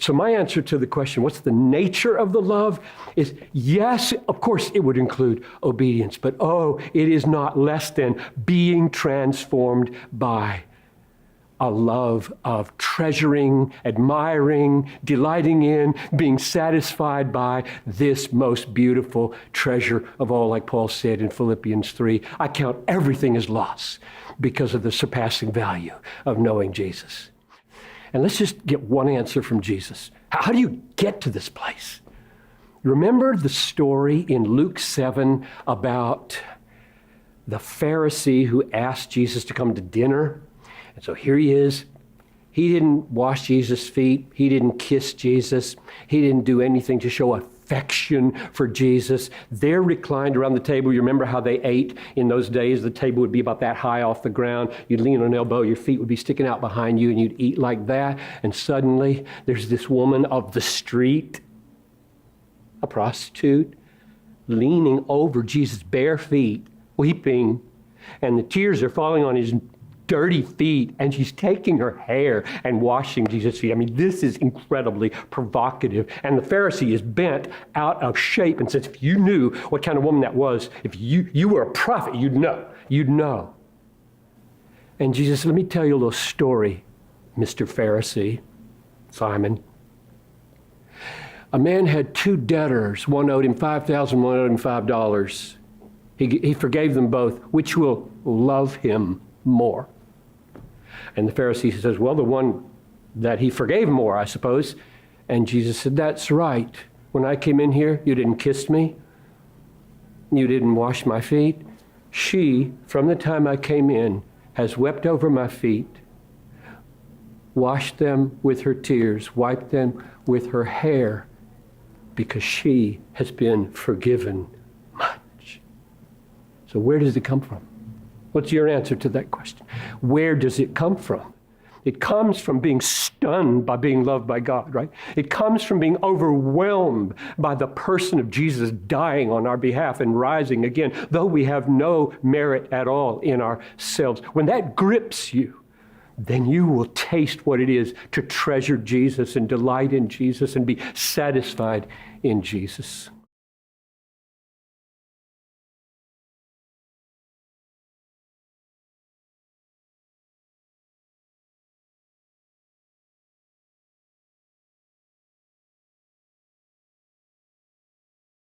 So my answer to the question, what's the nature of the love, is yes, of course it would include obedience, but it is not less than being transformed by a love of treasuring, admiring, delighting in, being satisfied by this most beautiful treasure of all, like Paul said in Philippians 3. I count everything as loss because of the surpassing value of knowing Jesus. And let's just get one answer from Jesus. How do you get to this place? Remember the story in Luke 7 about the Pharisee who asked Jesus to come to dinner? And so here he is. He didn't wash Jesus' feet. He didn't kiss Jesus. He didn't do anything to show affection for Jesus. They're reclined around the table. You remember how they ate in those days? The table would be about that high off the ground. You'd lean on an elbow. Your feet would be sticking out behind you, and you'd eat like that. And suddenly, there's this woman of the street, a prostitute, leaning over Jesus' bare feet, weeping. And the tears are falling on his dirty feet, and she's taking her hair and washing Jesus' feet. I mean, this is incredibly provocative. And the Pharisee is bent out of shape and says, if you knew what kind of woman that was, if you were a prophet, you'd know. And Jesus said, let me tell you a little story, Mr. Pharisee, Simon. A man had two debtors. One owed him $5,000, one owed him $5. He forgave them both. Which will love him more? And the Pharisee says, well, the one that he forgave more, I suppose. And Jesus said, that's right. When I came in here, you didn't kiss me. You didn't wash my feet. She, from the time I came in, has wept over my feet, washed them with her tears, wiped them with her hair, because she has been forgiven much. So where does it come from? What's your answer to that question? Where does it come from? It comes from being stunned by being loved by God, right? It comes from being overwhelmed by the person of Jesus dying on our behalf and rising again, though we have no merit at all in ourselves. When that grips you, then you will taste what it is to treasure Jesus and delight in Jesus and be satisfied in Jesus.